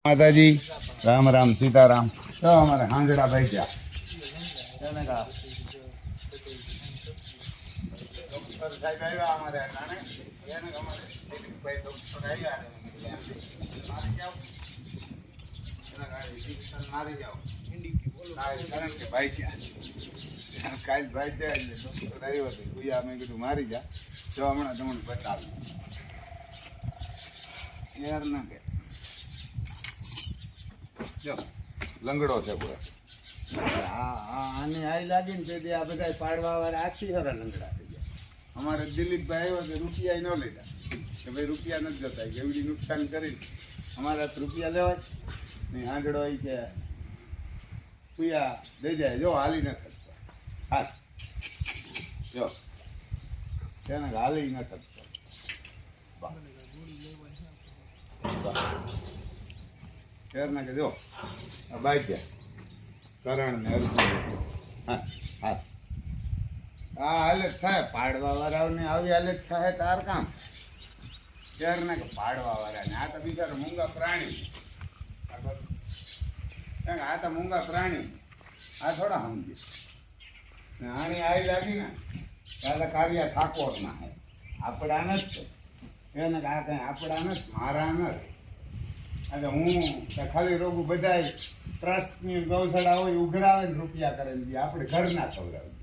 માતાજી રામ રામ સીતારામ તો અમારે હાંજડા ભાઈ ગયા ડોક્ટર સાહેબ આવ્યા અમારે મારી જાઓ કારણ કે ભાઈ ગયા કાલ ભાઈ જાય એટલે ડોક્ટર આવ્યો હતો ગુયા મેં કીધું મારી જા જો હમણાં તમને બતાવ્યું યાર ના કે જો લંગડો છે પૂરો આને આઈ લાગી ને તેથી આ બધા પાડવા વાળા આખી હરા લંગડા થઈ ગયા. અમારે દિલીપભાઈ આવ્યો તો રૂપિયા ન લીધા કે ભાઈ રૂપિયા નથી જતા એવડી નુકસાન કરી અમારા રૂપિયા લેવાય નહીં આંધળો હોય કે પૂયા દઈ જાય જો હાલી ન થતો હાલ જો તેને હાલી ન થતો ફેર ના કે જો આ બાઈ ગયા કરણ ને અર્જુન હા હા આ હાલત થાય પાડવા વાળાને આવી હાલત થાય તાર કામ ફેર ના કે પાડવા વાળાને આ તો બિચારા મૂંગા પ્રાણી આ તો મૂંગા પ્રાણી આ થોડા સમજે આની આવી લાગી ને ત્યારે કાર્ય ઠાકોર ના હે આપણા નથી એને આ કઈ આપણા નથી મારા નથી અને હું ખાલી રોગું બધા ટ્રસ્ટની ગૌશાળા હોય ઉઘરાવે ને રૂપિયા કરે ને આપણે ઘર ના ખવડાવી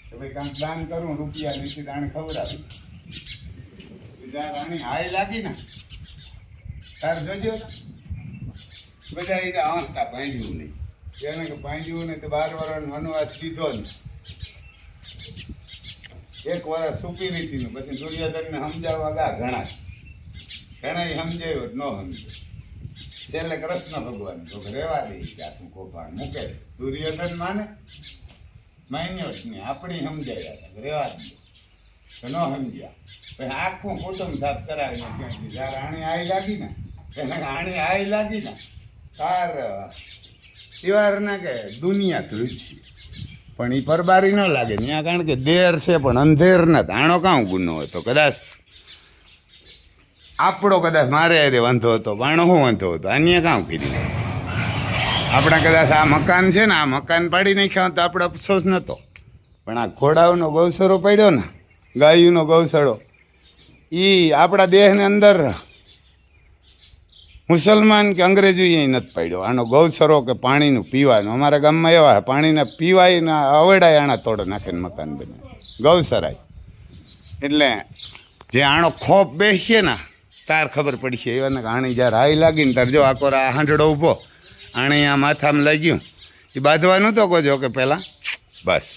કે ભાઈ કામ દાન કરું રૂપિયા નથી દાણ ખવડાવી રાણી હાઈ લાગી ને તાર જોજો બધા એ હસતા પાંડ્યું નહીં એને કે પાંડ્યું ને તો 12 વર્ષ વનવાસ લીધો ને 1 વર્ષ સુપી રીતિનું પછી દુર્યોધનને સમજાવવા ગા ઘણા સમજાયો ન સમજ્યો છેલ્લે કૃષ્ણ ભગવાન તો રેવા દે તું કોપાણ મૂકે દુર્યોધન માને માન્યો જ નહીં આપણી સમજાયા હતા રેવા દે તો ન સમજ્યા પછી આખું કુટુંબ સાફ કરાવીને ક્યાંક જયારે આણી આવી લાગી ને આણી આવી લાગી ને તાર એવારના કે દુનિયા ધ્રુજી પણ એ પરબારી ન લાગે ત્યાં કારણ કે દેર છે પણ અંધેર નથી આણો કાં ગુનો હતો કદાચ આપણો કદાચ મારે અરે વાંધો હતો બાણો શું વાંધો હતો અન્ય કામ કર્યું આપણા કદાચ આ મકાન છે ને આ મકાન પાડી નાખ્યા તો આપણે અફસોસ નહોતો પણ આ ઘોડાઓનો ગૌસરો પડ્યો ને ગાયુંનો ગૌસરો એ આપણા દેહની અંદર મુસલમાન કે અંગ્રેજો એ નથી પડ્યો આનો ગૌસરો કે પાણીનું પીવાનું અમારા ગામમાં એવા પાણીના પીવાયના અવડાય આણા તોડ નાખીને મકાન બને ગૌસરાય એટલે જે આણો ખોપ બેસીએ ને તાર ખબર પડશે એવાને આણી જ્યારે હાઈ લાગીને તાર જો આખો આ હાંડડો ઊભો આણે આ માથામાં લાગ્યું એ બાંધવા નહોતો કહો કે પહેલાં બસ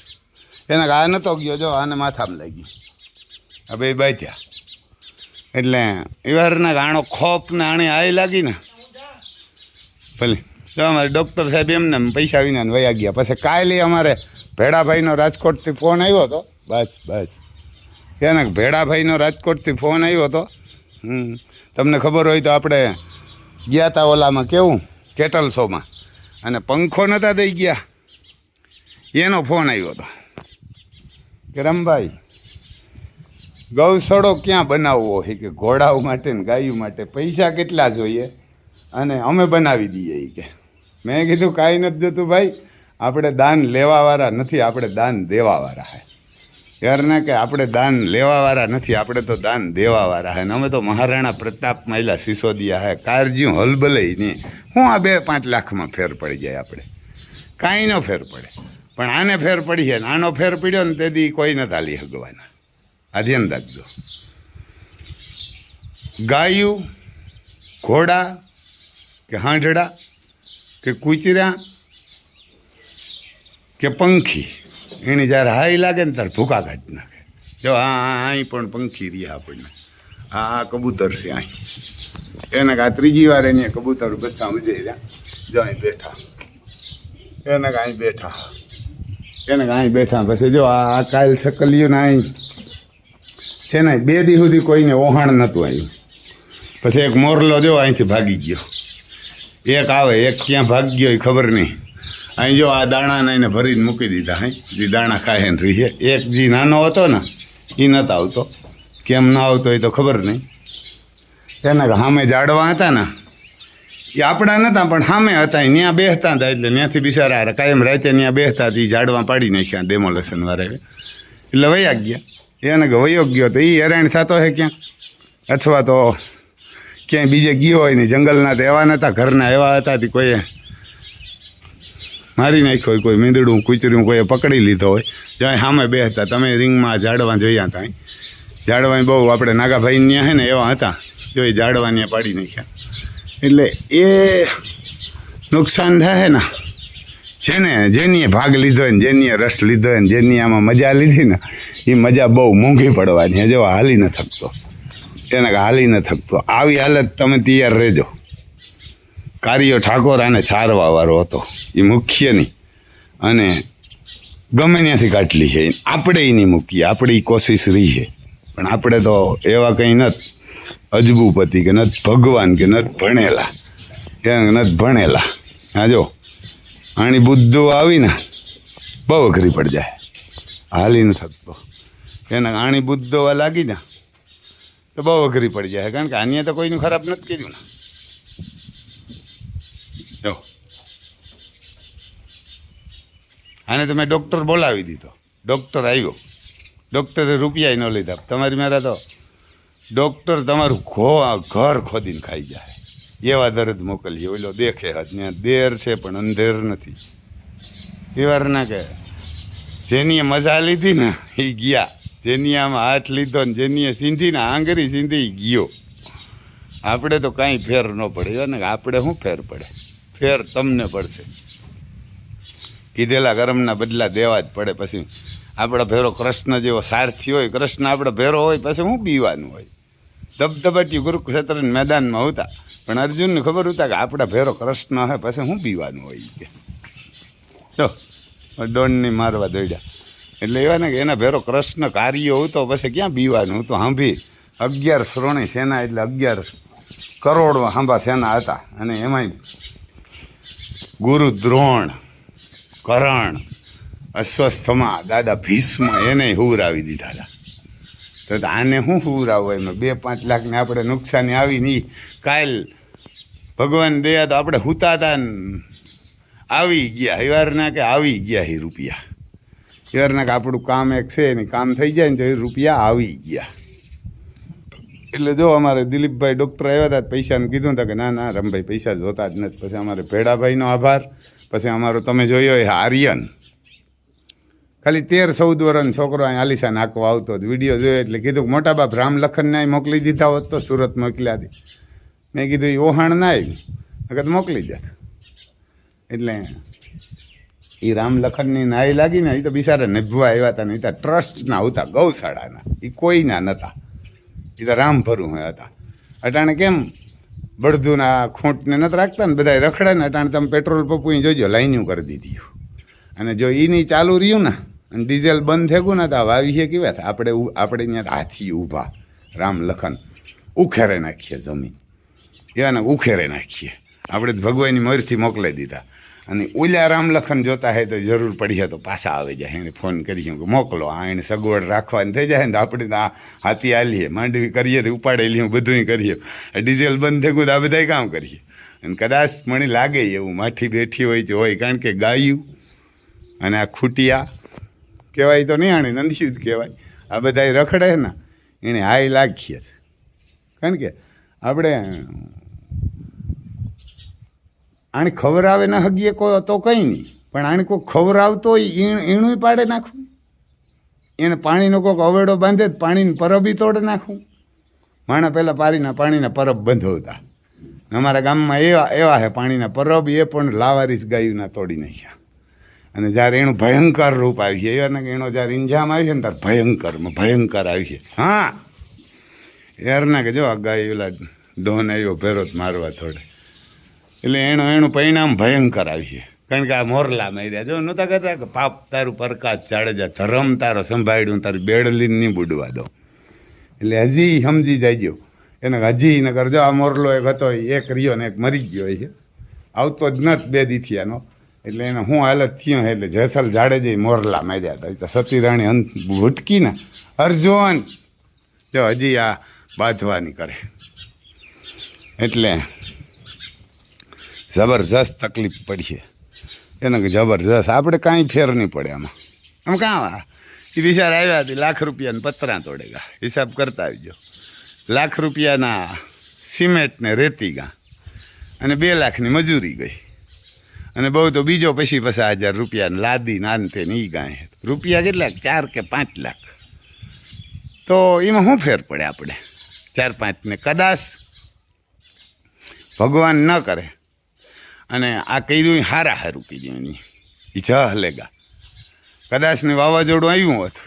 એને આ નહોતો ગયો જો આને માથામાં લાગ્યું હવે એ બાંધ્યા એટલે એવારના આણો ખોપ ને આણે હાઈ લાગી ને ભલે જો અમારે ડૉક્ટર સાહેબ એમને પૈસા વિના વયા ગયા પછી કાલે અમારે ભેડાભાઈનો રાજકોટથી ફોન આવ્યો હતો બસ એને ભેડાભાઈનો રાજકોટથી ફોન આવ્યો હતો તમને ખબર હોય તો આપણે ગયા હતા ઓલામાં કેવું કેટલ શોમાં અને પંખો નહોતા દઈ ગયા એનો ફોન આવ્યો હતો કે રમભાઈ ગૌશાળો ક્યાં બનાવવો હોય કે ઘોડાઓ માટે ને ગાયું માટે પૈસા કેટલા જોઈએ અને અમે બનાવી દઈએ એ કે મેં કીધું કાંઈ નથી જોતું ભાઈ આપણે દાન લેવાવાળા નથી આપણે દાન દેવાવાળા હે યારના કે આપણે દાન લેવાવાળા નથી આપણે તો દાન દેવાવાળા હે ને અમે તો મહારાણા પ્રતાપ મહિલા સિસોદિયા હે કારજ્યું હલબલઈ નહીં હું આ 2-5 લાખમાં ફેર પડી જાય આપણે કાંઈ ન ફેર પડે પણ આને ફેર પડી છે ને આનો ફેર પડ્યો ને તેથી કોઈ નથી હાલી હગવાના આ ધ્યાન રાખજો ગાયું ઘોડા કે હાંઢડા કે કૂચરા કે પંખી એની જ્યારે હાઈ લાગે ને ત્યારે ભૂકા કાઢી નાખે જો અહીં પણ પંખી રહ્યા આપણને આ કબૂતર છે અહીં એને આ 3જી વાર એને કબૂતર બસા મજાઈ રહ્યા જો અહીં બેઠા એને અહીં બેઠા પછી જો આ કાલ સકલિયું ને અહીં છે ને 2 દી સુધી કોઈને ઓહાણ નહોતું આવ્યું પછી એક મોરલો જો અહીંથી ભાગી ગયો એક આવે એક ક્યાં ભાગી ગયો એ ખબર નહીં અહીં જો આ દાણાને એને ભરીને મૂકી દીધા હે જે દાણા ખાય ને રહીએ એક જે નાનો હતો ને એ નહોતો આવતો કેમ ના આવતો એ તો ખબર નહીં એને સામે ઝાડવા હતા ને એ આપણા નહોતા પણ સામે હતા ત્યાં બેસતા હતા એટલે ત્યાંથી બિચારા કાયમ રાતે ત્યાં બેસતા હતા એ ઝાડવા પાડી નાખ્યા ડેમોલેશન વાળા એટલે વયા ગયા એને કે વયો ગયો તો એ હેરાન થતો હે ક્યાંક અથવા તો ક્યાંય બીજે ગયો હોય ને જંગલના તો એવા નહોતા ઘરના એવા હતા તે કોઈએ મારી નાખ્યો હોય કોઈ મીંદડું કૂતર્યું કોઈએ પકડી લીધો હોય જ્યાં સામે બેસતા તમે રિંગમાં ઝાડવા જોયા હતા ઝાડવા બહુ આપણે નાગાભાઈ ત્યાં હે ને એવા હતા જો એ ઝાડવા ત્યાં પાડી નાખ્યા એટલે એ નુકસાન થાય ને જેની ભાગ લીધો હોય ને જેની રસ લીધો હોય ને જેની આમાં મજા લીધી ને એ મજા બહુ મોંઘી પડવાની જો હાલી ન થકતો એને હાલી ન થકતો આવી હાલત તમે તૈયાર રહેજો કાર્યો ઠાકોર આને સારવાવાળો હતો એ મુખ્ય નહીં અને ગમે ત્યાંથી કાટલી છે આપણે નહીં મૂકીએ આપણી કોશિશ રહી છે પણ આપણે તો એવા કંઈ નથી અજબુપતિ કે નથી ભગવાન કે નથી ભણેલા એને નથી ભણેલા હા જો આની બુદ્ધો આવીને બહુ અઘરી પડી જાય હાલી ન થકતો એને આણી બુદ્ધો લાગી ને તો બહુ અઘરી પડી જાય કારણ કે આને તો કોઈનું ખરાબ નથી કીધું ને જો આને તો મેં ડૉક્ટર બોલાવી દીધો ડૉક્ટર આવ્યો ડૉક્ટરે રૂપિયા ન લીધા તમારી મારા તો ડૉક્ટર તમારું ઘર ખોદીને ખાઈ જાય એવા દર્દ મોકલીએ ઓલો દેખે ત્યાં દેર છે પણ અંધેર નથી એ વાર ના કે જેનીએ મજા લીધી ને એ ગયા જેની આમાં હાથ લીધો ને જેનીએ સીંધીને આંગળી સીંધી ગયો આપણે તો કાંઈ ફેર ન પડે ને આપણે શું ફેર પડે ફેર તમને પડશે કીધેલા કર્મના બદલા દેવા જ પડે પછી આપણા ભેરો કૃષ્ણ જેવો સારથી હોય કૃષ્ણ આપણે ભેરો હોય પછી શું બીવાનું હોય ધબધબાટી કુરુક્ષેત્રના મેદાનમાં હતા પણ અર્જુનને ખબર હતા કે આપણા ભેરો કૃષ્ણ હોય પછી શું બીવાનું હોય કે જો દોડની મારવા દોડ્યા એટલે એવા ને કે એના ભેરો કૃષ્ણ કાર્યો હતો પછી ક્યાં બીવાનું હતું સાંભી 11 શ્રોણી સેના એટલે 11 કરોડ હાંભા સેના હતા અને એમાંય ગુરુ દ્રોણ કરણ અશ્વસ્થમા દાદા ભીષ્મ એને હુરાવી દીધા હતા તો આને શું હુરાવું એમાં 2-5 લાખને આપણે નુકસાની આવી નહીં કાલ ભગવાન દયા તો આપણે હુતા હતા ને આવી ગયા હિવારના કે આવી ગયા એ રૂપિયા હિવારના કે આપણું કામ એક છે એની કામ થઈ જાય ને તો એ રૂપિયા આવી ગયા એટલે જો અમારે દિલીપભાઈ ડૉક્ટર આવ્યા હતા પૈસાનું કીધું હતા કે ના ના રમભાઈ પૈસા જોતા જ નથી પછી અમારે ભેડાભાઈનો આભાર પછી અમારો તમે જોયો એ આર્યન ખાલી 13-14 વર્ષનો છોકરો અહીં આલિશા નાખવા આવતો હતો વિડીયો જોયો એટલે કીધું કે મોટા બાપ રામ લખનને અહીં મોકલી દીધા હોત તો સુરત મોકલ્યા હતી મેં કીધું એ ઓહાણ ના આવ્યું વખત મોકલી દેત એટલે એ રામ લખનની નાઈ લાગી ને એ તો બિચારા નભવા આવ્યા હતા ને એ તો ટ્રસ્ટના હતા ગૌશાળાના એ કોઈના નહોતા એ તો રામ ભરું હતા અટાણે કેમ બળદુના ખૂંટને નથી રાખતા ને બધા રખડે ને અટાણે તમે પેટ્રોલ પંપું જોજો લાઈનું કરી દીધી અને જો એની ચાલુ રહ્યું ને અને ડીઝલ બંધ થયું ને તો વાવીએ કેવા થાય આપણે ત્યાં હાથી ઊભા રામ લખન ઉખેરે નાખીએ જમીન એને ઉખેરે નાખીએ આપણે ભગવાનની મોરથી મોકલાઈ દીધા અને ઓલા રામ લખન જોતા હોય તો જરૂર પડી તો પાછા આવી જાય એને ફોન કરીએ કે મોકલો આ એને સગવડ રાખવાની થઈ જાય ને તો આપણે તો આ હાથી હાલીએ માંડવી કરીએ તો ઉપાડે લઈએ બધું કરીએ ડીઝલ બંધ થયું તો આ બધા કામ કરીએ અને કદાચ મને લાગે એવું માઠી બેઠી હોય તો હોય કારણ કે ગાયું અને આ ખૂટિયા કહેવાય તો નહીં આણે નંદીશું જ કહેવાય આ બધા રખડે ને એને હાઈ લાગીએ કારણ કે આપણે આને ખવરાવે ના હગીએ કોઈ તો કંઈ નહીં પણ આને કોઈ ખવરાવતો હોય ઈણું પાડે નાખવું એને પાણીનો કોઈક અવેડો બાંધે પાણીની પરબી તોડે નાખવું માણા પહેલાં પાણીના પરબ બંધવતા અમારા ગામમાં એવા છે પાણીના પરબ એ પણ લાવારીસ ગાયુંના તોડી નાખ્યા અને જ્યારે એનું ભયંકર રૂપ આવી છે એવા કે એનો જ્યારે ઇંજામ આવી છે ને ત્યારે ભયંકર આવી છે હા યારના કે જો આ ગાય ઓલા ડોન આવ્યો ભેરોત મારવા થોડે એટલે એનું પરિણામ ભયંકર આવી છે કારણ કે આ મોરલા માર્યા જો નહોતા કહેતા કે પાપ તારું પ્રકાશ જાડેજા ધરમ તારો સંભાળ્યું તારી બેડલીને નહીં બુડવા દો એટલે હજી સમજી જાયજો એને હજી ન કરજો આ મોરલો એક હતો એક રહ્યો ને એક મરી ગયો છે આવતો જ નથી 2 દીથી આનો એટલે એને શું હાલત થયું એટલે જેસલ જાડેજા મોરલા માર્યા હતા એ તો સતીરાણી અંત ભૂટકીને અર્જુન જો હજી આ બાંધવાની કરે એટલે જબરજસ્ત તકલીફ પડી છે એને જબરજસ્ત. આપણે કાંઈ ફેર નહીં પડે આમાં. આમ કાં એ બિચારા આવ્યા હતી ₹1,00,000 પતરા તોડેગા. હિસાબ કરતા આવજો. ₹1,00,000 સિમેન્ટ ને રેતી ગા અને ₹2,00,000 મજૂરી ગઈ અને બહુ તો બીજો પછી ₹50,000 લાદી નાનતે ને એ ગાય. રૂપિયા કેટલા 4 કે 5 લાખ. તો એમાં શું ફેર પડે આપણે 4-5 ને? કદાચ ભગવાન ન કરે અને આ કર્યું હારું કીધું એની એ હલેગા. કદાચ ને વાવાઝોડું આવ્યું હોત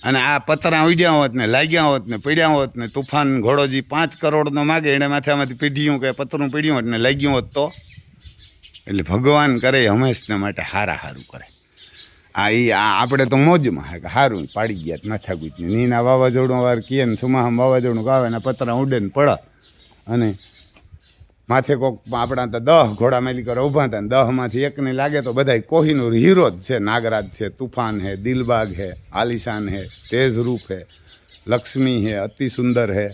અને આ પતરા ઉડ્યા હોત ને લાગ્યા હોત ને પીડ્યા હોત ને તુફાન ઘોડોજી 5 કરોડનો માગે એને માથામાંથી પીઢ્યું કે પતરું પીડ્યું હોત ને લાગ્યું હોત તો. એટલે ભગવાન કરે હંમેશને માટે હારું કરે. આપણે તો મોજમાં સારું પાડી ગયા માથાકૂટ નીના વાવાઝોડું વાર કીએ ને સુમાહમ વાવાઝોડું ગાવે ને પતરા ઉડે ને પડે અને માથે કોક આપણા તો 10 ઘોડા મેલી કરે ઊભા હતા ને 10માંથી એકને લાગે તો બધા કોહિનૂર હીરો જ છે. નાગરાજ છે, તુફાન હે, દિલબાગ હે, આલિશાન હે, તેજ રૂપ હે, લક્ષ્મી હે, અતિ સુંદર હે,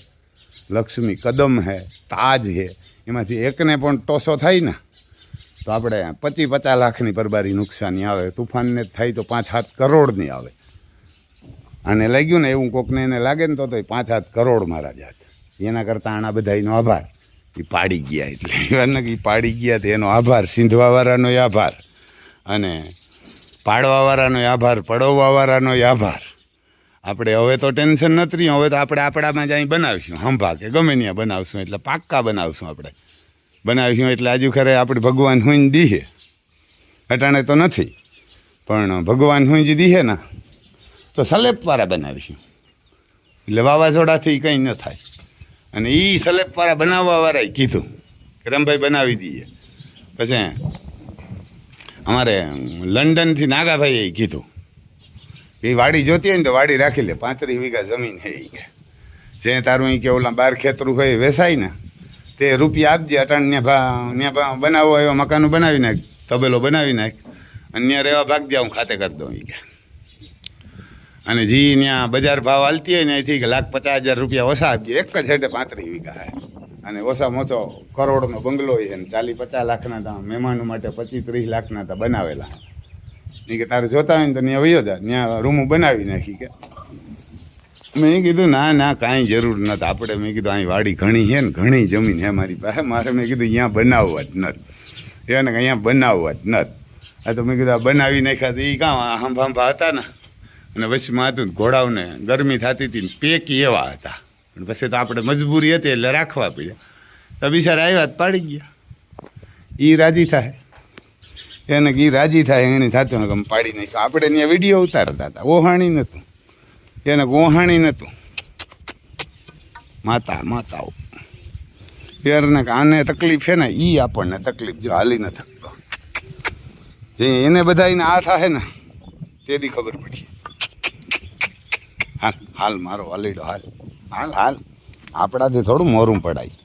લક્ષ્મી કદમ હે, તાજ હે. એમાંથી એકને પણ ટોસો થાય ને તો આપણે 25-50 લાખની પરબારી નુકસાની આવે. તુફાનને થાય તો 5-7 કરોડની આવે. અને લાગ્યું ને એવું કોકને એને લાગે ને તો 5-7 કરોડ મારા જાત. એના કરતાં આના બધાનો આભાર. એ પાડી ગયા એટલે એ પાડી ગયા તો એનો આભાર. સિંધવાવાળાનો આભાર અને પાડવાવાળાનો આભાર, પડવાવાળાનો આભાર. આપણે હવે તો ટેન્શન નથી રહ્યું. હવે તો આપણે આપણામાં જ અહીં બનાવીશું હંભા કે ગમે ત્યાં બનાવશું એટલે પાક્કા બનાવશું. આપણે બનાવીશું એટલે આજુ ખરે આપણે ભગવાન હુંજ દીહે. અટાણે તો નથી પણ ભગવાન હુંજ દીહે ને તો સલેપવાળા બનાવીશું એટલે વાવાઝોડાથી કંઈ ન થાય. અને એ સલેપવાળા બનાવવાવાળાએ કીધું કે રમભાઈ બનાવી દઈએ. પછી અમારે લંડનથી નાગાભાઈએ કીધું એ વાડી જોતી હોય ને તો વાડી રાખી લે. 35 વીઘા જમીન હે એ કે જે તારું એ કે ઓલા 12 ખેતરું હોય વેસાય ને તે રૂપિયા આપજે. અટાણ ત્યાં બનાવવો એવા મકાનો બનાવી નાખ, તબેલો બનાવી નાખ અને ત્યાં રહેવા ભાગ જાઉં ખાતે કરી દઉં એ કે. અને જી ત્યાં બજાર ભાવ હાલતી હોય ને અહીંથી કે ₹1,50,000 ઓછા આપજે. એક જ હેઠે 35 વીઘા હે અને ઓછામાં ઓછો કરોડનો બંગલો છે ને 40-50 લાખના તા મહેમાનો માટે 25-30 લાખના તા બનાવેલા. એ કે તારે જોતા હોય ને તો ત્યાં વયો જા, ત્યાં રૂમો બનાવી નાખી કે. મેં કીધું ના કાંઈ જરૂર નથી આપણે. મેં કીધું અહીં વાડી ઘણી છે ને ઘણી જમીન છે મારી પાસે. મારે મેં કીધું અહીંયા બનાવવા જ નથી. એને અહીંયા બનાવવા જ નથી. આ તો મેં કીધું આ બનાવી નાખ્યા તો એ કાં હાંભા હતા ને અને વચમાં હતું ઘોડાઓને ગરમી થતી હતી ને પેકી એવા હતા. પણ પછી તો આપણે મજબૂરી હતી એટલે રાખવા પડ્યા. તો બિચારા આવ્યા તો પાડી ગયા. એ રાજી થાય એને એ રાજી થાય એની થતું ને પાડી નાખ્યો. આપણે ત્યાં વિડીયો ઉતારતા હતા. ઓહાણી નહોતું એને, ઓહાણી નહોતું. માતાઓ યારને આને તકલીફ છે ને એ આપણને તકલીફ જો હાલી ન થકતો. જે એને બધા એને આ થાય ને તેથી ખબર પડી. હાલ મારો વાલીડો હાલ આપણાથી થોડું મોરું પડાય.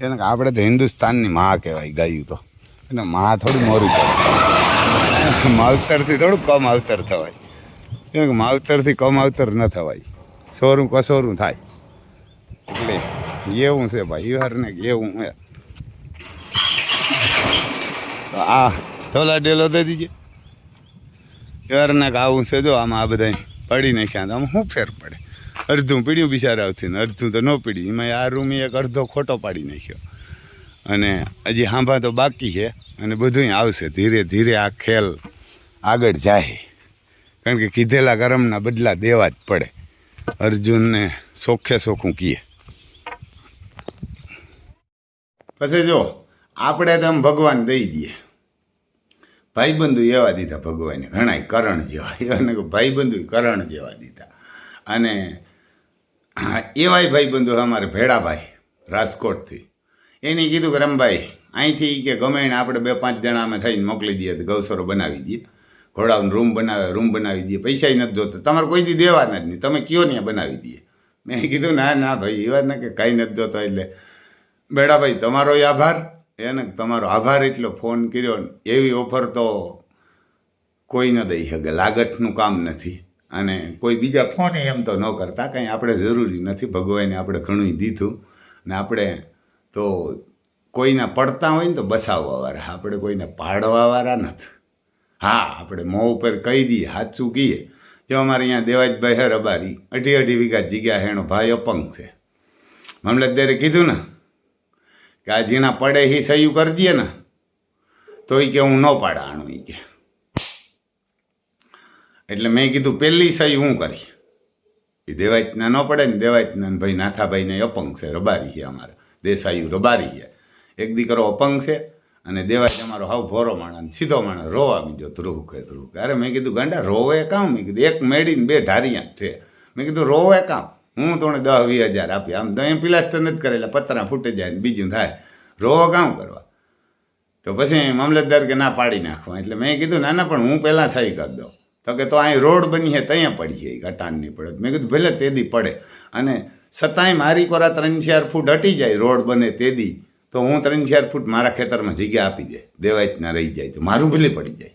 એને આપણે તો હિન્દુસ્તાનની માં કહેવાય ગાયું તો. એને માં થોડું મોરું પડે. માવતરથી થોડું કમ અવતર થવાય. એને માવતરથી કમ અવતર ન થવાય. સોરું કસોરું થાય. એટલે એવું છે ભાઈ યારને એવું હે. તો આ થોલા ડેલો દઈ દીજે યારને આવું છે. જો આમાં આ બધા પડી નાખ્યા આમાં શું ફેર પડે? અડધું પીડ્યું બિચારાથી ને અડધું તો ન પીડ્યું. એમાં આ રૂમી એક અડધો ખોટો પાડી નાખ્યો અને હજી હાંભા તો બાકી છે અને બધું આવશે ધીરે ધીરે. આ ખેલ આગળ જાય કારણ કે કીધેલા કરમના બદલા દેવા જ પડે. અર્જુનને સોખું કીએ. પછી જો આપણે તો આમ ભગવાન દઈ દઈએ. ભાઈબંધુ એવા દીધા ભગવાને ઘણા કરણ જેવા. અને ભાઈબંધુ કરણ જેવા દીધા. અને એવાય ભાઈબંધુ અમારે ભેડાભાઈ રાજકોટથી એને કીધું કે રમભાઈ અહીંથી કે ગમે એને આપણે 2-5 જણા અમે થઈને મોકલી દઈએ તો ગૌસરો બનાવી દઈએ. ઘોડાઓનો રૂમ બનાવી દઈએ. પૈસા નથી જોતા. તમારે કોઈ દી દેવાના જ નહીં. તમે કયો ને બનાવી દઈએ. મેં કીધું ના ભાઈ એ વાત ના કે કાંઈ નથી જોતો. એટલે ભેડાભાઈ તમારો આભાર. એને તમારો આભાર એટલો ફોન કર્યો. એવી ઓફર તો કોઈ ન દઈ શકે. લાગતનું કામ નથી. અને કોઈ બીજા ફોન એમ તો ન કરતા. કંઈ આપણે જરૂરી નથી. ભગવાને આપણે ઘણું દીધું ને આપણે તો કોઈના પડતા હોય ને તો બસાવવાવાળા, આપણે કોઈને પાડવાવાળા નથી. હા, આપણે મોં ઉપર કહી દઈએ, સાચું કહીએ. જો અમારે અહીંયા દેવાજભાઈ હે રબારી, 2.5 વીઘા જગ્યા છે, એનો ભાઈ અપંગ છે. મામલતદારે કીધું ને કે આ જીણા પડે એ સહયું કરી દઈએ ને, તો એ કે હું ન પાડાણું એ કે. એટલે મેં કીધું પહેલી સહી હું કરી. એ દેવાયતના ન પડે ને, દેવાયતના ભાઈ નાથાભાઈને અપંગ છે, રબારી છે, અમારે દેસાયું રબારી છે. એક દીકરો અપંગ છે અને દેવાય અમારો હાવ ભોરો માણસ, સીધો માણસ, રોવા બીજો ધ્રુવ કે. અરે મેં કીધું ગાંડા રોવે કામ? મેં કીધું એક મેળીને 2 ઢારિયા છે. મેં કીધું રોવે કામ? હું તોને 10-20 હજાર આપી, આમ તો અહીં પ્લાસ્ટર નથી કરેલા, પતરા ફૂટી જાય ને બીજું થાય, રોવો કામ કરવા? તો પછી મામલતદાર કે ના પાડી નાખવા. એટલે મેં કીધું ના ના, પણ હું પહેલાં સહી કરી દઉં. તો કે તો અહીં રોડ બની છે ત્યાં પડી છે, ઘટાણ નહીં પડે. મેં કીધું ભલે તેદી પડે, અને છતાંય મારી કોરા 3-4 ફૂટ હટી જાય રોડ બને તેદી, તો હું 3-4 ફૂટ મારા ખેતરમાં જગ્યા આપી દે, દેવાયતના રહી જાય તો મારું ભલે પડી જાય.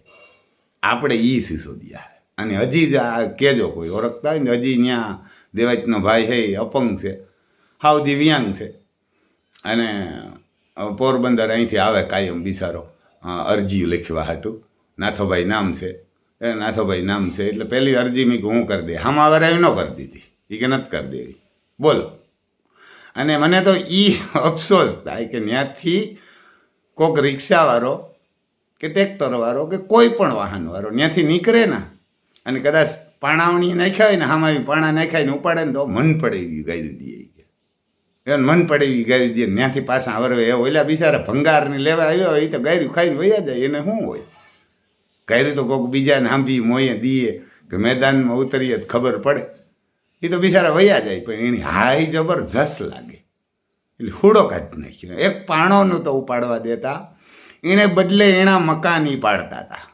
આપણે એ સિસોદિયા. અને હજી જ આ કહેજો કોઈ ઓળખતા હોય ને, હજી ત્યાં દેવાયતનો ભાઈ છે એ અપંગ છે, હાવ દિવ્યાંગ છે, અને પોરબંદર અહીંથી આવે કાયમ બિચારો અરજી લખવા હાટું. નાથોભાઈ નામ છે, નાથોભાઈ નામ છે. એટલે પહેલી અરજી મેં હું કરી દે, હામાં વાર આવી ન કરી દીધી, એ કે નથી કરી દેવી. બોલો. અને મને તો એ અફસોસ થાય કે ત્યાંથી કોઈક રિક્ષાવાળો કે ટ્રેક્ટરવાળો કે કોઈ પણ વાહનવાળો ત્યાંથી નીકળે ને, અને કદાચ પાણાવણી નાખ્યા હોય ને, હામાં પાણા નાખ્યા ને ઉપાડે ને, તો મન પડે એવી ગાયું દે. એને મન પડે એવી ગાયું દે, ત્યાંથી પાછા આવરવે. એ ઓલા બિચારા ભંગારને લેવા આવ્યો હોય, એ તો ગાયું ખાઈને વયા જાય, એને શું હોય? ગાયું તો કોઈક બીજાને સાંભળી મોયે દઈએ કે મેદાનમાં ઉતરીએ તો ખબર પડે. એ તો બિચારા વયા જાય, પણ એની હાઈ જબરજસ્ત લાગે. એટલે હુડો કાઢી નાખ્યો. એક પાણોનું તો ઉપાડવા દેતા, એણે બદલે એના મકાન પાડતા હતા.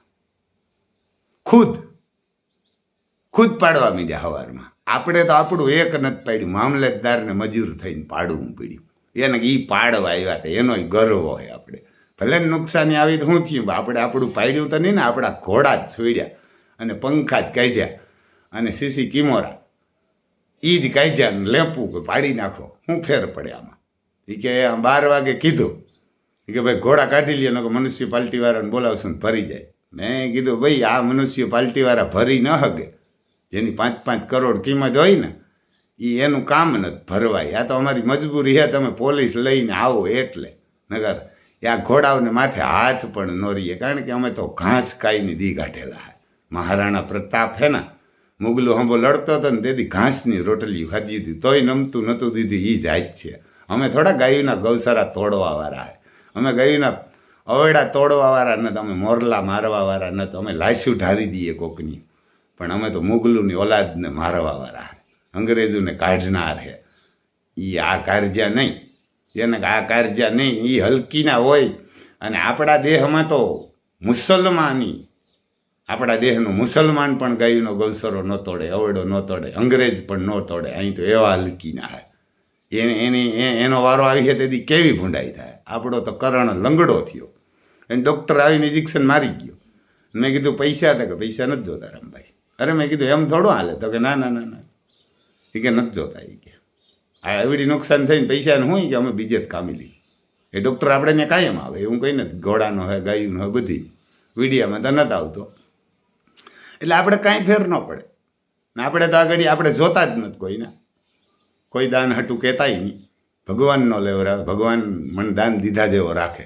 ખુદ પાડવા માંડ્યા સવારમાં. આપણે તો આપણું એક નથી પાડ્યું, મામલતદારને મજૂર થઈને પાડવું પડ્યું. એને એ પાડવા આવ્યા હતા, એનો ગર્વ હોય. આપણે ભલે નુકસાની આવી તો શું થયું, આપણે આપણું પાડ્યું તો નહીં ને. આપણા ઘોડા જ છોડ્યા અને પંખા જ કાઢ્યા અને સીસી કિમોરા એ જ કાઢ્યા ને લેપું કે પાડી નાખો. શું ફેર પડે આમાં? એ કે 12 વાગે કીધું કે ભાઈ ઘોડા કાઢી લે, કે મ્યુનિસિપાલિટીવાળાને બોલાવશું ને ભરી જાય. મેં કીધું ભાઈ આ મ્યુનિસિપાલિટીવાળા ભરી ન હગે, જેની 5-5 કરોડ કિંમત હોય ને, એ એનું કામ નથી ભરવાય. આ તો અમારી મજબૂરી છે, તમે પોલીસ લઈને આવો એટલે. નગર આ ઘોડાઓને માથે હાથ પણ ન રહીએ, કારણ કે અમે તો ઘાસ ખાઈને દી કાઢેલા છે. મહારાણા પ્રતાપ હે ને, મુગલો હંબો લડતો હતો ને, તેથી ઘાસની રોટલી ખાધી હતી, તોય નમતું નહોતું દીધું. એ જાત છે. અમે થોડા ગાયોના ગૌશાળા તોડવાવાળા છે. અમે ગાયોના અવેડા તોડવાવાળા નથી, અમે મોરલા મારવાવાળા નથી. અમે લાસ્યું ઢારી દઈએ કોકની, પણ અમે તો મુગલુની ઓલાદને મારવાવાળા છે, અંગ્રેજોને કાઢનાર છે. એ આ કારજા નહીં, એને આ કારજા નહીં, એ હલકીના હોય. અને આપણા દેહમાં તો મુસલમાની, આપણા દેહનું મુસલમાન પણ ગાયનો ગૌસરો ન તોડે, અવડો ન તોડે, અંગ્રેજ પણ ન તોડે. અહીં તો એવા હલકીના હે. એનો વારો આવી છે તેથી કેવી ભૂંડાઈ થાય. આપણો તો કરણ લંગડો થયો, એને ડૉક્ટર આવીને ઇન્જેક્શન મારી ગયો. મેં કીધું પૈસા હતા? કે પૈસા નથી જોતા રામભાઈ. અરે મેં કીધું એમ થોડું હાલે? તો કે ના ના ના ના, એ કે નથી જોતા. એ કે આ એવડી નુકસાન થઈને પૈસાને હું કે અમે બીજે જ કામી લઈએ. એ ડૉક્ટર આપણે ત્યાં કાયમ આવે, એવું કંઈ નથી. ઘોડાનો હોય, ગાયુંનો હોય, બધી વીડિયામાં તો નથી આવતો. એટલે આપણે કાંઈ ફેર ન પડે ને. આપણે તો આગળ આપણે જોતા જ નથી કોઈને, કોઈ દાન હટું કહેતાય નહીં. ભગવાન ન લેવરાવે, ભગવાન મને દાન દીધા જેવો રાખે.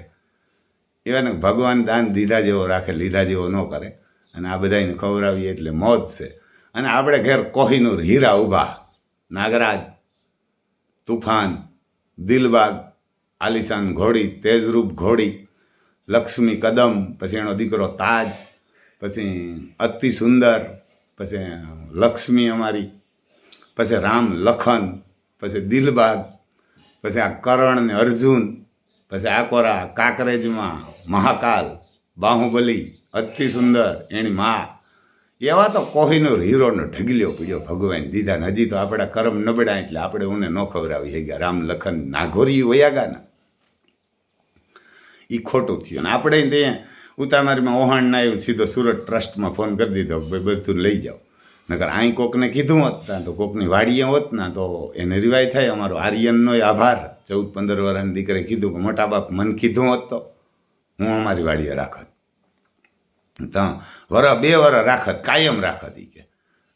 એવા ને ભગવાન દાન દીધા જેવો રાખે, લીધા જેવો ન કરે. અને આ બધાને ખવડાવીએ એટલે મોજ છે. અને આપણે ઘેર કોહિનૂર હીરા ઊભા, નાગરાજ, તુફાન, દિલબાગ, આલિશાન ઘોડી, તેજરૂપ ઘોડી, લક્ષ્મી કદમ, પછી એનો દીકરો તાજ, પછી અતિ સુંદર, પછી લક્ષ્મી અમારી, પછી રામ લખન, પછી દિલબાગ, પછી આ કરણ ને અર્જુન, પછી આ કોરા કાંકરેજમાં મહાકાલ, બાહુબલી, અતિ સુંદર, એની મા. એવા તો કોહિનૂર હીરોનો ઢગલ્યો પીડ્યો ભગવાન દીધા ને. હજી તો આપણા કરમ નબળા, એટલે આપણે ઉને ન ખવડાવી ગયા. રામ લખન નાઘોરી વયાગા ને, એ ખોટું થયું. અને આપણે ત્યાં ઉતામારીમાં ઓહાણ ના આવ્યું, સીધો સુરત ટ્રસ્ટમાં ફોન કરી દીધો, ભાઈ બધું લઈ જાઓ. નકર અહીં કોકને કીધું હોત ના, તો કોકની વાડીએ હોત ના, તો એને રિવાય થાય. અમારો આર્યનનો આભાર. 14-15 વર્ષની દીકરીએ કીધું કે મોટા બાપ મને કીધું હોત તો હું અમારી વાડીએ રાખત, તો 2 વર્ષ રાખત, કાયમ રાખત ઈ કે,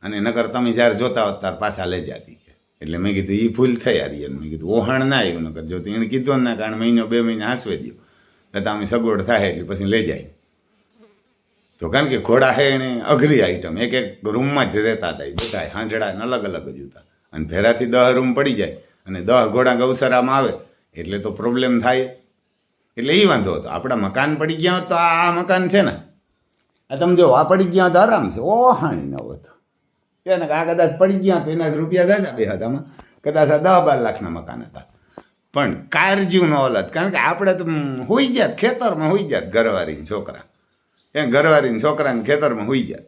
અને નકર તમે જ્યારે જોતા હોત ત્યારે પાછા લઈ જાતી કે. એટલે મેં કીધું એ ભૂલ થઈ યાર. મેં કીધું ઓહાણ ના આવ્યું, નકર જો એણે કીધું ને કારણ 1-2 મહિના હાંસવે દો તો તમે સગવડ થાય એટલે પછી લઈ જાય. તો કારણ કે ઘોડા હે એને અઘરી આઈટમ, એક રૂમમાં જ રહેતા હતા બધા, હાંજડા અલગ અલગ જ હતા, અને ભેરાથી 10 રૂમ પડી જાય અને 10 ઘોડા ગૌસરામાં આવે એટલે તો પ્રોબ્લેમ થાય. એટલે એ વાંધો હતો. આપણા મકાન પડી ગયા હોત તો આ મકાન છે ને, આ તમે જો આ પડી ગયા તો આરામ છે, ઓહાણી ન હોત. એને આ કદાચ પડી ગયા તો એના રૂપિયા જાજા બે હતા, આમાં કદાચ 10-12 લાખના મકાન હતા, પણ કારજ્યું ન ઓલત. કારણ કે આપણે તો હોઈ જાત, ખેતરમાં હોઈ જાત, ઘરવાળીને છોકરા ઘરવાળીને છોકરાને ખેતરમાં હોઈ જાય.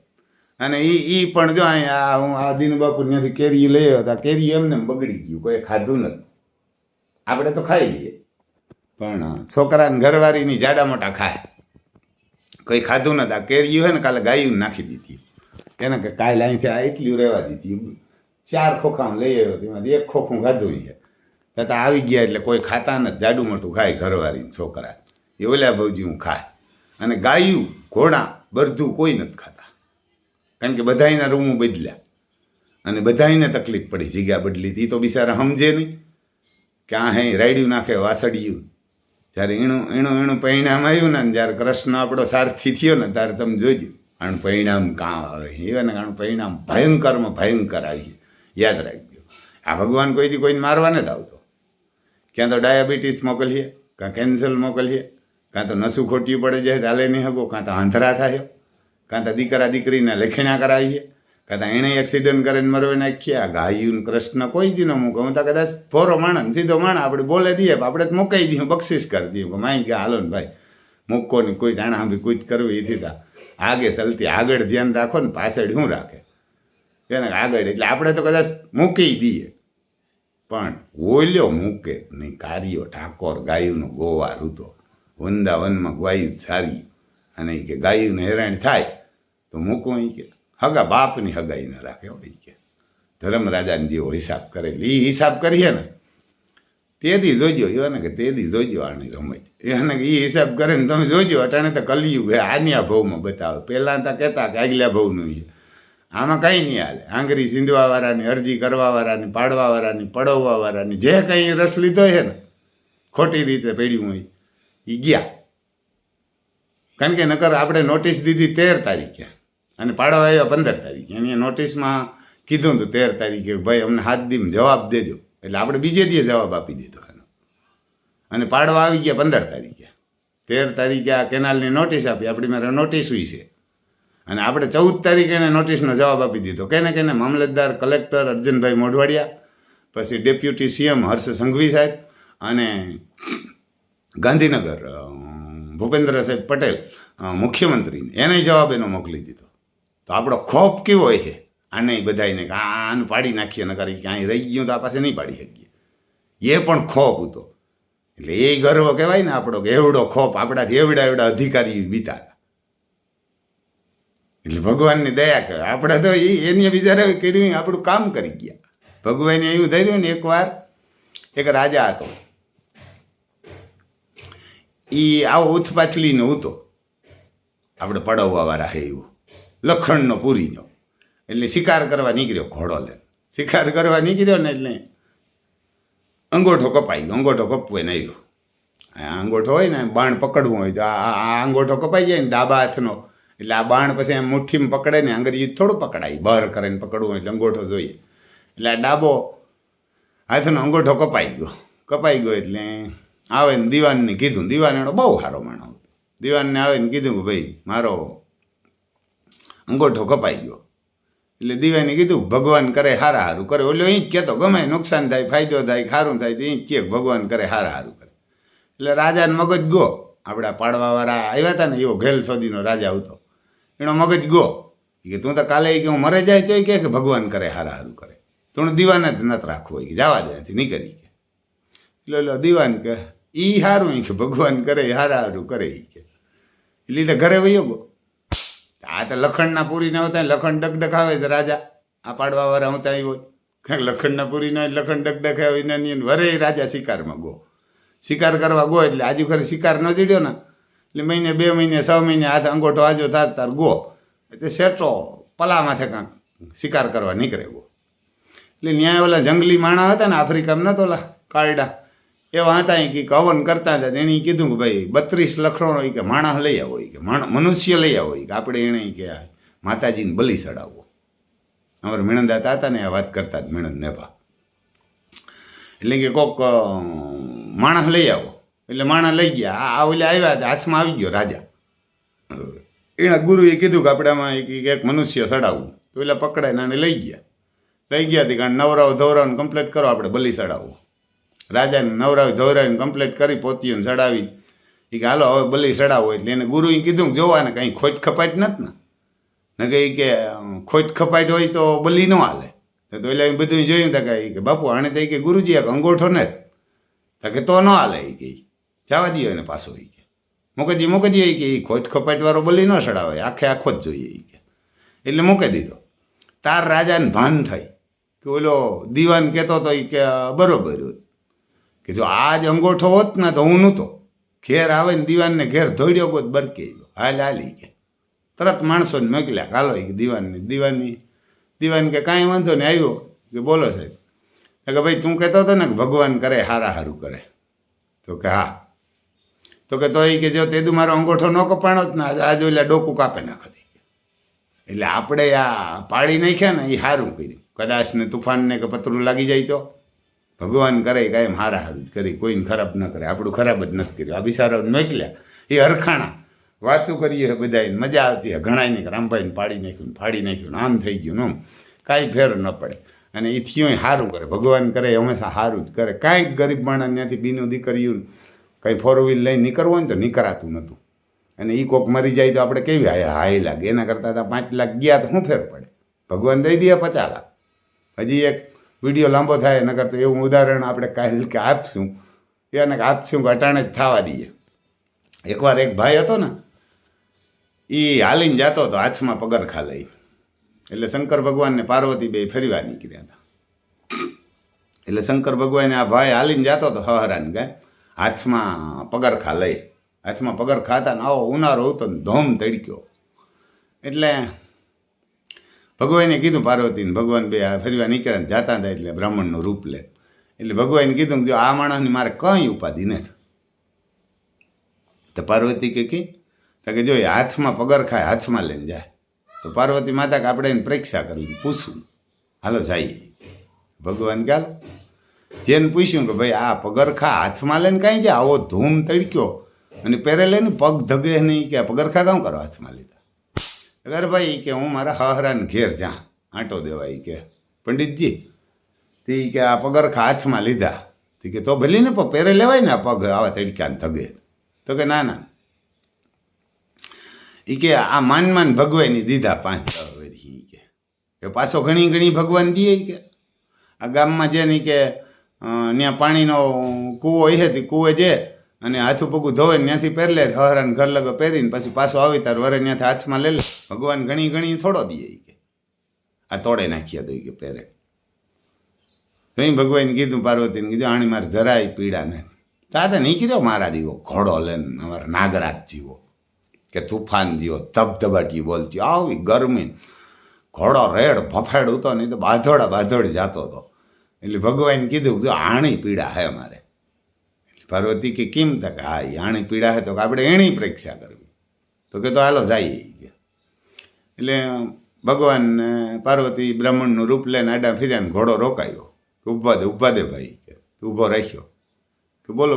અને એ પણ જો અહીંયા હું આ દીન બાપુ ત્યાંથી કેરી લઈ આવ્યો, કેરી એમને બગડી ગયું, કોઈ ખાધું નથી. આપણે તો ખાઈ લઈએ, પણ છોકરાને ઘરવાળીની જાડા મોટા ખાય, કોઈ ખાધું નથી. આ કેરી હોય ને કાલે ગાયું નાખી દીધી એને, કે કાલે અહીંથી આ એટલી રહેવા દીધી. 4 ખોખા લઈ આવ્યો, તેમાંથી 1 ખોખું ખાધું છે, છતાં આવી ગયા એટલે કોઈ ખાતા નથી, જાડું મોટું ખાય ઘરવાળીને છોકરા. એ ઓલા ભાવજી હું ખાય. અને ગાયું ઘોડા બધું કોઈ નથી ખાતા, કારણ કે બધાના રૂમો બદલ્યા અને બધાને તકલીફ પડી, જગ્યા બદલી. એ તો બિચારા સમજે નહીં કે આ હે રાયડ્યું નાખે વાસળિયું. જ્યારે એનું પરિણામ આવ્યું ને, જ્યારે કૃષ્ણ આપણો સારથી થયો ને, ત્યારે તમે જોજો આનું પરિણામ કાં આવે. એને આનું પરિણામ ભયંકરમાં ભયંકર આવી. યાદ રાખજો, આ ભગવાન કોઈથી કોઈને મારવા નથી આવતો. ક્યાં તો ડાયાબિટીસ મોકલીએ, કાં કેન્સર મોકલીએ, કાં તો નસું ખોટ્યું પડે જાય ચાલે નહીં હગો, કાં તો આંધળા થાય, કાં તો દીકરા દીકરીને લેખીણા કરાવીએ, કાં તો એણે એક્સિડન્ટ કરીને મરવે નાખીએ. આ ગાયું કૃષ્ણ કોઈ દી ન મૂકે. હું તો કદાચ ફોરો માણસ, સીધો માણસ, આપણે બોલે દઈએ, આપણે તો મુકાઈ દઈએ, બક્ષિસ કરી દઈએ કે માઈ ગયા હાલો ને ભાઈ, મૂકો ને કોઈ ટાણા સાંભળી કોઈ કરવી એથી તા આગે ચલતી, આગળ ધ્યાન રાખો ને પાછળ શું રાખે એને આગળ. એટલે આપણે તો કદાચ મૂકી દઈએ, પણ ઓલ્યો મૂકે નહીં. કાર્યો ઠાકોર ગાયુંનો ગોવા રૂતો, વૃંદાવનમાં ગાયું સારી, અને કે ગાયુંને હેરાન થાય તો મૂકવું. એ કે હગા બાપની હગાઈ ન રાખે હોય કે ધર્મરાજાને જેવો હિસાબ કરે. એ હિસાબ કરીએ ને તેથી જોજો, એને કે તેથી જોજો આની રમત, એને કે એ હિસાબ કરે ને તમે જોજો. અટાણે તો કલિયુગ હે, આની આ ભાવમાં બતાવે. પહેલાં તો કહેતા કે આગલા ભાવનું છે, આમાં કંઈ નહીં હાલે. આંગળી સીંધવાવાળાની, અરજી કરવાવાળાની, પાડવાવાળાની, પડવવાવાળાની, જે કંઈ રસ લીધો છે ને ખોટી રીતે પડ્યું હોય એ ગયા. કારણ કે નકર આપણે નોટિસ દીધી 13 તારીખે અને પાડવા આવ્યા 15 તારીખે. એની નોટિસમાં કીધું હતું 13 તારીખે ભાઈ અમને 7 દી જવાબ દેજો, એટલે આપણે બીજે દીએ જવાબ આપી દીધો એનો. અને પાડવા આવી ગયા 15 તારીખે. 13 તારીખે આ કેનાલની નોટિસ આપી, આપણી મારે નોટિસ હોય છે, અને આપણે 14 તારીખે એને નોટિસનો જવાબ આપી દીધો. કેને મામલતદાર, કલેક્ટર અર્જુનભાઈ મોઢવાડિયા, પછી ડેપ્યુટી સીએમ હર્ષ સંઘવી સાહેબ, અને ગાંધીનગર ભૂપેન્દ્ર સાહેબ પટેલ મુખ્યમંત્રીને, એને જવાબ એનો મોકલી દીધો. તો આપણો ખોફ કેવો હોય છે આને બધાને કે આનું પાડી નાખીએ, ન કરી કે અહીં રહી ગયું તો આ પાસે નહીં પાડી શકીએ. એ પણ ખોફ હતો. એટલે એ ગર્વ કહેવાય ને આપણો, કે એવડો ખોફ આપણાથી એવડા અધિકારી બીતા હતા. એટલે ભગવાનની દયા કહેવાય. આપણે તો એની બિચારા કર્યું, આપણું કામ કરી ગયા. ભગવાને એવું ધર્યું ને, એકવાર એક રાજા હતો, એ આવો ઉથપાથલીનો હતો, આપણે પડવવાવાળા હે એવો, લખણનો પૂરીનો. એટલે શિકાર કરવા નીકળ્યો, ઘોડો લે શિકાર કરવા નીકળ્યો ને, એટલે અંગોઠો કપાઈ ગયો. અંગોઠો કપવાઈને આવ્યો. અંગોઠો હોય ને, બાણ પકડવું હોય તો આ અંગોઠો કપાઈ જાય ને ડાબા હાથનો, એટલે આ બાણ પછી આમ મુઠ્ઠીમાં પકડે ને, આંગળી થોડું પકડાય, બહાર કરીને પકડવું હોય એટલે અંગોઠો જોઈએ. એટલે આ ડાબો હાથનો અંગોઠો કપાઈ ગયો. એટલે આવે ને દીવાનને કીધું. દીવાન એનો બહુ સારો માણસ. દીવાનને આવે ને કીધું કે ભાઈ મારો અંગોઠો કપાઈ ગયો. એટલે દીવાને કીધું ભગવાન કરે હારું કરે. ઓલો અહીં જ કહેતો, ગમે નુકસાન થાય, ફાયદો થાય, સારું થાય તો અહીં જ કે ભગવાન કરે હારું કરે. એટલે રાજાને મગજ ગો. આપણા પાડવાવાળા આવ્યા હતા ને, એવો ઘેલ સોદીનો રાજા હતો, એનો મગજ ગો કે તું તો કાલે કે હું મરે જાય તો કે ભગવાન કરે હારું કરે, તું દીવાન જ નથી રાખવો, કે જવા દે નથી નીકળી કે. એટલે દીવાન કે એ સારું કે ભગવાન કરે હારું કરે કે. એટલે ઘરે વયો ગયો. આ તો લખણના પૂરી ના હોતા, લખણ ડગડગ આવે તો રાજા આ પાડવાવાળા હોતા આવ્યો કાંઈક લખણના પૂરીનો લખણ ડગડખાયો એના ની વરે રાજા શિકારમાં ગો શિકાર કરવા ગો એટલે આજુ ખરી શિકાર ન ચડ્યો ને એટલે મહિને 2 મહિને 6 મહિને હાથ અંગોઠો આજો તાર ગો એટલે શેઠો પલા માથે કાંક શિકાર કરવા નીકળે ગો એટલે ન્યાય ઓલા જંગલી માણા હતા ને આફ્રિકામાં નતો ઓલા કાળડા એવા હતા એ કે હવન કરતા હતા એને કીધું કે ભાઈ 32 લખણો કે માણસ લઈ આવો કે મનુષ્ય લઈ આવો કે આપણે એને કે માતાજીને બલિ ચડાવવો અમારે મીણંદાતા હતા ને આ વાત કરતા જ મીણંદ નેભા એટલે કે કોક માણસ લઈ આવો એટલે માણસ લઈ ગયા આ ઓલે આવ્યા હાથમાં આવી ગયો રાજા એના ગુરુએ કીધું કે આપણે આમાં એક મનુષ્ય ચડાવવું તો એટલે પકડાય ને લઈ ગયા હતી કારણ નવરાવ ધોરાવને કમ્પ્લીટ કરો આપણે બલિ ચડાવવું રાજાને નવરાવ ધોરાવીને કમ્પ્લીટ કરી પોતીઓને ચડાવી એ કે હાલો હવે બલિ ચડાવો એટલે એને ગુરુએ કીધું કે જોવા ને કંઈ ખોટ ખપાટ નથી ને કે ખોટ ખપાટ હોય તો બલિ ન હાલે તો એટલે બધું જોયું તા કે બાપુ આણે તો કે ગુરુજી એક અંગોઠો ને કે તો ન હાલે એ કે જવા દો એને પાછો એ કે મૂકી દઈએ કે એ ખોટ ખપાટવાળો બલિ ન ચડાવે આખે આખો જ જોઈએ એ કે એટલે મૂકી દીધો તાર રાજાને ભાન થાય કે ઓલો દીવાન કહેતો હતો એ કે બરોબર કે જો આજ અંગોઠો હોત ને તો હું નહોતો ઘેર આવે ને દીવાનને ઘેર ધોડ્યો ગયો બરકી ગયો હાલી કે તરત માણસોને મોકલ્યા હાલો કે દીવાન કે કાંઈ વાંધો ને આવ્યો કે બોલો સાહેબ કે ભાઈ તું કહેતો હતો ને કે ભગવાન કરે હારું કરે તો કે હા તો કે તો એ કે જો તેદું મારો અંગોઠો ન કપાણો જ ને આજ ઓલા ડોકું કાપે નાખતી એટલે આપણે આ પાડી નાખ્યા ને એ સારું કર્યું કદાચ ને તુફાનને કે પતરું લાગી જાય તો ભગવાન કરે કાંઈ હારું જ કરી કોઈને ખરાબ ન કરે આપણું ખરાબ જ નથી કર્યું આ બિચારાઓને મોકલ્યા એ હરખાણા વાતું કરીએ બધાને મજા આવતી ઘણાને કે રામભાઈને ફાડી નાખ્યું આમ થઈ ગયું આમ કાંઈ ફેર ન પડે અને એ થયું સારું કરે ભગવાન કરે હંમેશા સારું જ કરે કાંઈક ગરીબ માણસ ત્યાંથી બીનું દીકરીયું કંઈ 4 વ્હીલ લઈને નીકળવું હોય ને તો નીકળાતું નહોતું અને એ કોક મરી જાય તો આપણે કેવી હાઈ લાગે એના કરતાં તો 5 લાખ ગયા તો શું ફેર પડે ભગવાન દઈ દે 50 લાખ હજી એક વિડીયો લાંબો થાય નકર તો એવું ઉદાહરણ આપણે કાલે કે આપશું એને આપશું કે અટાણે જ થવા દઈએ એકવાર એક ભાઈ હતો ને એ હાલીને જતો હતો હાથમાં પગરખા લઈ એટલે શંકર ભગવાનને પાર્વતી બે ફેરવા નીકળ્યા હતા એટલે શંકર ભગવાને આ ભાઈ હાલીને જતો હતો હહરાને ગાય હાથમાં પગરખા લઈ હાથમાં પગરખા હતા ને આવો ઉનાળો હતો ને ધોમ તડક્યો એટલે ભગવાને કીધું પાર્વતીને ભગવાન બે ફેરવા નીકળ્યા ને જાતા હતા એટલે બ્રાહ્મણનું રૂપ લે એટલે ભગવાને કીધું કે જો આ માણસની મારે કંઈ ઉપાધિ નથી તો પાર્વતી કે જો હાથમાં પગરખા હાથમાં લઈને જાય તો પાર્વતી માતા કે આપણે એને પરીક્ષા કરવી પૂછવું હાલો જઈએ ભગવાન કે હાલો જેને પૂછ્યું કે ભાઈ આ પગરખા હાથમાં લઈને કાંઈ જાય આવો ધૂમ તડક્યો અને પહેરેલે ને પગ ધગે નહીં કે પગરખા કામ કરો હાથમાં લીધા અગર ભાઈ કે હું મારા હહરાને ઘેર જ્યાં આંટો દેવા કે પંડિતજી તે કે આ પગરખા હાથમાં લીધા તે કે તો ભલે ને પહેરે લેવાય ને આ પગ આવા તડક્યા ને ધગે તો કે ના એ કે આ માન ભગવાનની દીધા 5 વર્ષ કે પાછો ઘણી ભગવાન દે કે આ ગામમાં જે નહીં કે ત્યાં પાણીનો કૂવો એ હતી કૂવે જે અને હાથું પગું ધોવે ત્યાંથી પહેરલે હરાને ઘર લગો પહેરીને પછી પાછો આવી તાર વરે ત્યાંથી હાથમાં લે લે ભગવાન ઘણી થોડો દે કે આ તોડે નાખ્યા તો કે પહેરે તો ભગવાન કીધું પાર્વતીને કીધું આણી મારે જરાય પીડા નથી તાતે નીકળ્યો મારા જીવો ઘોડો લઈને અમારા નાગરાજ જીવો કે તુફાન જીવો ધબધબાટી બોલતી આવી ગરમી ઘોડો રેડ ભફેડ ઉતો નહીં તો બાધોડ જાતો હતો એટલે ભગવાન કીધું જો આણી પીડા હે અમારે પાર્વતી કે કેમ તક હા આણી પીડા હે તો કે આપણે એની પરીક્ષા કરવી તો કે તો હાલો જઈએ એટલે ભગવાન પાર્વતી બ્રાહ્મણનું રૂપ લઈને આડા ફીર્યા ને ઘોડો રોકાયો ઊભા દે ભાઈ કે ઊભો રાખ્યો કે બોલો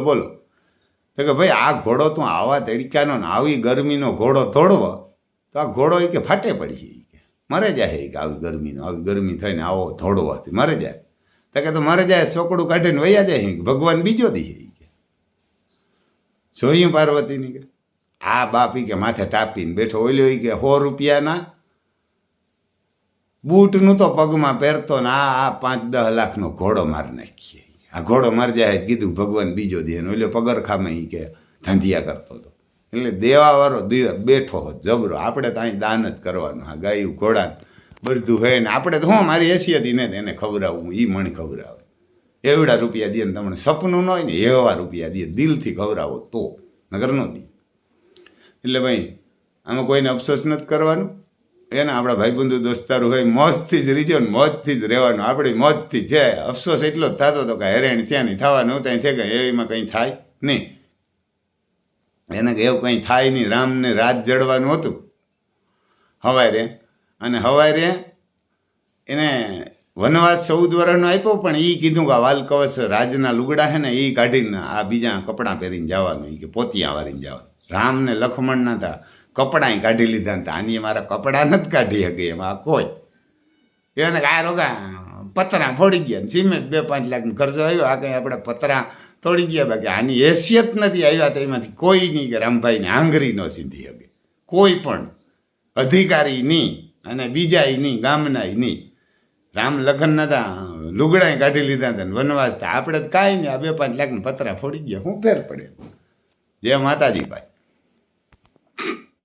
તો કે ભાઈ આ ઘોડો તું આવા તડક્યાનો ને આવી ગરમીનો ઘોડો તોડવો તો આ ઘોડો કે ફાટે પડી કે મરે જાય કે આવી ગરમી થઈને આવો ધોડવાથી મરે જાય તો કે તો મરે જાય ચોકડું કાઢીને વયા જાય ભગવાન બીજો દી કે જોયું પાર્વતીની કે આ બાપી કે માથે ટાપીને બેઠો ઓલ્યો કે 100 રૂપિયાના બૂટનું તો પગમાં પહેરતો ને આ 5-10 લાખનો ઘોડો મારી નાખીએ આ ઘોડો મરી જાય કીધું ભગવાન બીજો દે ઓલ્યો પગરખામાં કે ધંધિયા કરતો હતો એટલે દેવાવાળો બેઠો હોત જબરો આપણે તો અહીં દાન જ કરવાનું આ ગાયું ઘોડા બધું હે ને આપણે તો હું મારી હેસિયત ને એને ખવડાવવું એ મને ખવડાવે એવડા રૂપિયા દે ને તમને સપનું ન હોય ને એવા રૂપિયા દે દિલથી ખવડાવો તો નગર ન દે એટલે ભાઈ આમાં કોઈને અફસોસ નથી કરવાનું એના આપણા ભાઈબંધુ દોસ્તારો હોય મોજથી જ રીજો ને મોજથી જ રહેવાનું આપણી મોજથી છે અફસોસ એટલો જ થતો હતો કે હેરેણ ત્યાં નહીં થવાનું ત્યાં છે કે એમાં કંઈ થાય નહીં એને કે એવું કંઈ થાય નહીં રામને રાત જડવાનું હતું હવારે અને હવારે એને વનવાસ 14 વર્ષનો આપ્યો પણ એ કીધું કે આ વાલકવચ રાજના લુગડા છે ને એ કાઢીને આ બીજા કપડાં પહેરીને જવાનું એ કે પોતિયા વારીને જવાનું રામને લખમણના હતા કપડાં કાઢી લીધા હતા આની મારા કપડાં નથી કાઢી શકે એમાં કોઈ એને આ રોગા પતરા ફોડી ગયા સિમેન્ટ 2-5 લાખનો ખર્ચો આવ્યો આ કંઈ આપણે પતરા તોડી ગયા બાકી આની હેસિયત નથી આવ્યા તો એમાંથી કોઈ નહીં કે રામભાઈને આંગળી ન સીધી શકે કોઈ પણ અધિકારી નહીં અને બીજાય નહીં ગામનાય નહીં રામ લખન નતા લુગડાય કાઢી લીધા હતા વનવાસ હતા આપણે તો કાંઈ નહીં આ 2-5 લાખના પતરા ફોડી ગયા શું ફેર પડે જય માતાજી ભાઈ